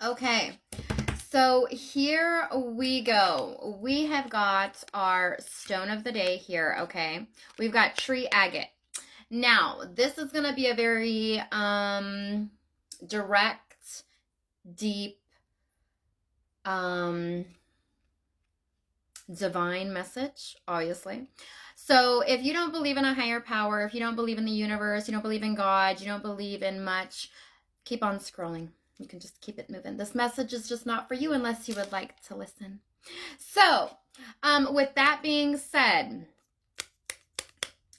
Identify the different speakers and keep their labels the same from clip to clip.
Speaker 1: Okay, so here we go. We have got our stone of the day here, okay? We've got tree agate. Now, this is going to be a very direct, deep, divine message, obviously. So if you don't believe in a higher power, if you don't believe in the universe, you don't believe in God, you don't believe in much, keep on scrolling. You can just keep it moving. This message is just not for you unless you would like to listen. So, with that being said,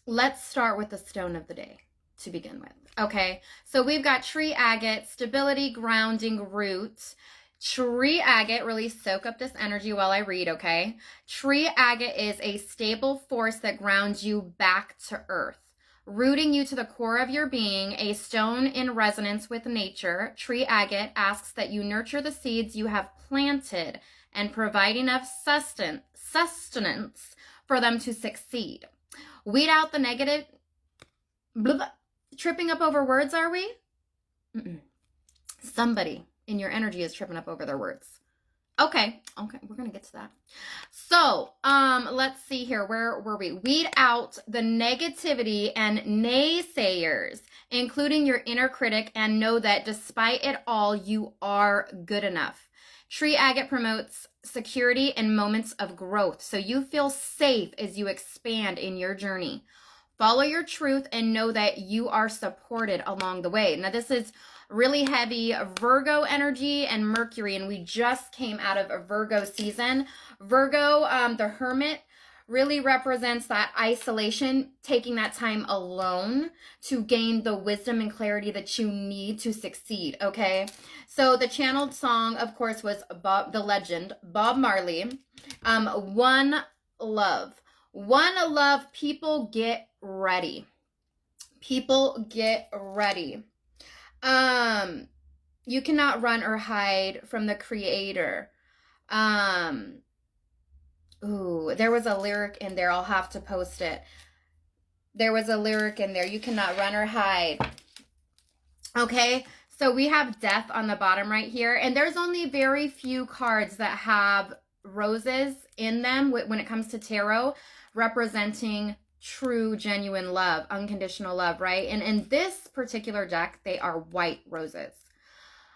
Speaker 1: let's start with the stone of the day to begin with. Okay, so we've got tree agate, stability, grounding, root. Tree agate, really soak up this energy while I read, okay? Tree agate is a stable force that grounds you back to earth, rooting you to the core of your being, a stone in resonance with nature. Tree agate asks that you nurture the seeds you have planted and provide enough sustenance for them to succeed. Weed out the negative. Blah, blah. Tripping up over words, are we? Somebody in your energy is tripping up over their words. Okay, we're gonna get to that. So, let's see here. Where were we? Weed out the negativity and naysayers, including your inner critic, and know that despite it all, you are good enough. Tree agate promotes security in moments of growth, so you feel safe as you expand in your journey. Follow your truth and know that you are supported along the way. Now, this is really heavy Virgo energy and Mercury, and we just came out of a Virgo season. Virgo, the Hermit, really represents that isolation, taking that time alone to gain the wisdom and clarity that you need to succeed, okay? So the channeled song, of course, was the legend, Bob Marley, One Love. One Love, people get ready. People get ready. You cannot run or hide from the creator. Ooh, there was a lyric in there. I'll have to post it. There was a lyric in there. You cannot run or hide. Okay, so we have death on the bottom right here. And there's only very few cards that have roses in them when it comes to tarot, representing true, genuine love, unconditional love, right? And in this particular deck, they are white roses,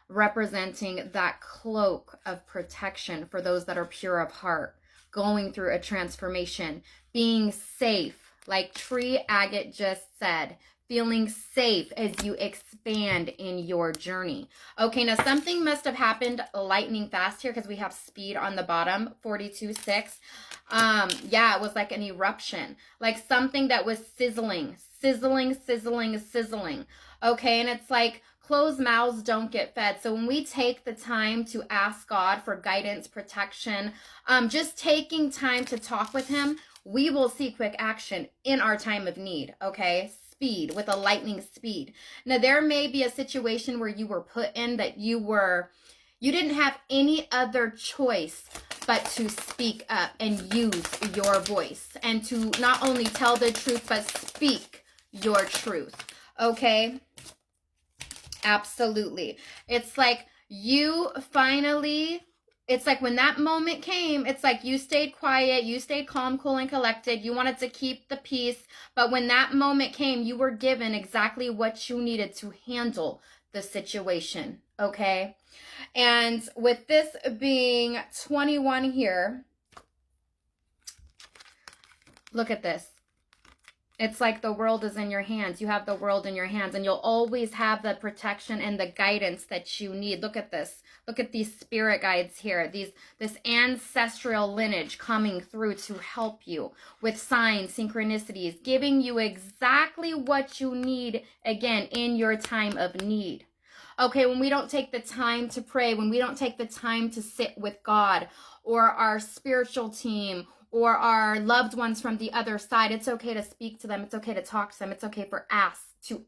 Speaker 1: representing that cloak of protection for those that are pure of heart, going through a transformation, being safe, like Tree Agate just said, feeling safe as you expand in your journey. Okay, now something must have happened lightning fast here because we have speed on the bottom, 42.6. Yeah, it was like an eruption, like something that was sizzling. Okay, and it's like closed mouths don't get fed. So when we take the time to ask God for guidance, protection, just taking time to talk with him, we will see quick action in our time of need, okay? Speed, with a lightning speed. Now, there may be a situation where you were put in that you didn't have any other choice but to speak up and use your voice and to not only tell the truth, but speak your truth, okay? Absolutely. It's like you finally, it's like when that moment came, it's like you stayed quiet, you stayed calm, cool, and collected. You wanted to keep the peace. But when that moment came, you were given exactly what you needed to handle the situation. Okay. And with this being 21 here, look at this. It's like the world is in your hands. You have the world in your hands, and you'll always have the protection and the guidance that you need. Look at this. Look at these spirit guides here. This ancestral lineage coming through to help you with signs, synchronicities, giving you exactly what you need, again, in your time of need. Okay, when we don't take the time to pray, when we don't take the time to sit with God or our spiritual team or our loved ones from the other side, it's okay to speak to them. It's okay to talk to them. It's okay to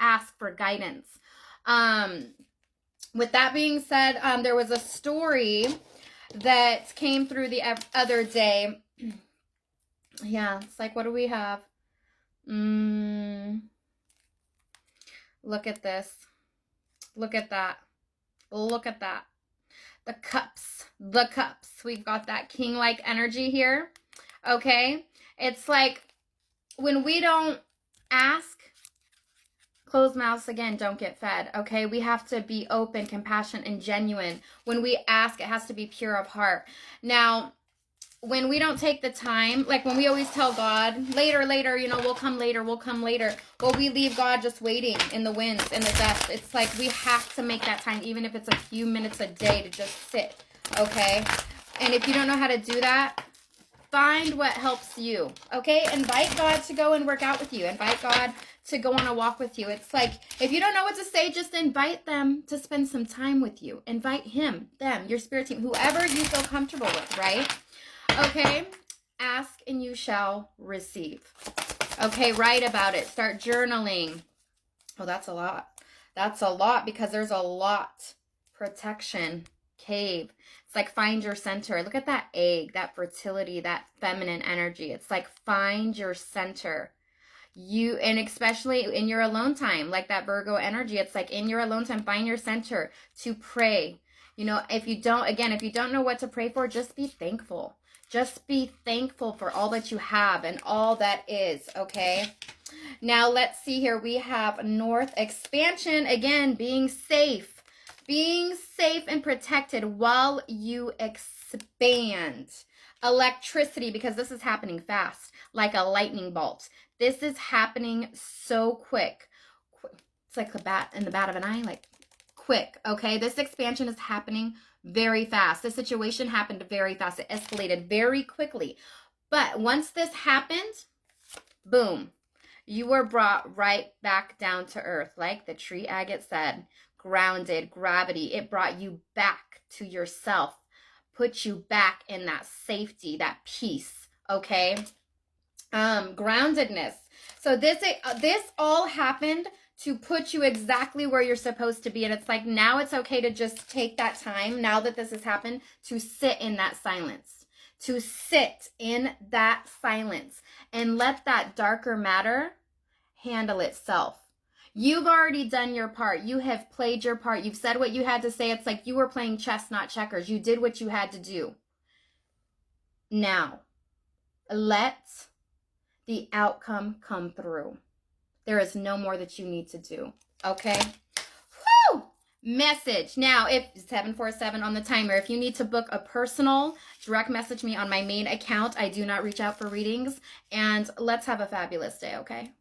Speaker 1: ask for guidance. With that being said, there was a story that came through the other day. Yeah, it's like, what do we have? Look at this. Look at that. Look at that. the cups, the cups. We've got that king-like energy here, okay? It's like when we don't ask, closed mouths, again, don't get fed, okay? We have to be open, compassionate, and genuine. When we ask, it has to be pure of heart. Now, when we don't take the time, like when we always tell God, later, you know, we'll come later. Well, we leave God just waiting in the winds and the dust. It's like we have to make that time, even if it's a few minutes a day, to just sit, okay? And if you don't know how to do that, find what helps you, okay? Invite God to go and work out with you. Invite God to go on a walk with you. It's like, if you don't know what to say, just invite them to spend some time with you. Invite him, them, your spirit team, whoever you feel comfortable with, right? Okay, ask and you shall receive. Okay, write about it. Start journaling. Oh, that's a lot. That's a lot because there's a lot. Protection, cave. It's like find your center. Look at that egg, that fertility, that feminine energy. It's like find your center. And especially in your alone time, like that Virgo energy, it's like in your alone time, find your center to pray. You know, if you don't know what to pray for, just be thankful. Just be thankful for all that you have and all that is, okay? Now, let's see here. We have North expansion. Again, being safe. Being safe and protected while you expand. Electricity, because this is happening fast, like a lightning bolt. This is happening so quick. It's like the bat in the bat of an eye, like quick, okay? This expansion is happening very fast. The situation happened very fast. It escalated very quickly. But once this happened, boom, you were brought right back down to earth. Like the tree agate said, grounded, gravity. It brought you back to yourself, put you back in that safety, that peace, okay? Groundedness. So this all happened to put you exactly where you're supposed to be. And it's like, now it's okay to just take that time, now that this has happened, to sit in that silence. To sit in that silence and let that darker matter handle itself. You've already done your part. You have played your part. You've said what you had to say. It's like you were playing chess, not checkers. You did what you had to do. Now, let the outcome come through. There is no more that you need to do. Okay? Woo! Message. Now, if 747 on the timer, if you need to book a personal, direct message me on my main account. I do not reach out for readings. And let's have a fabulous day, okay?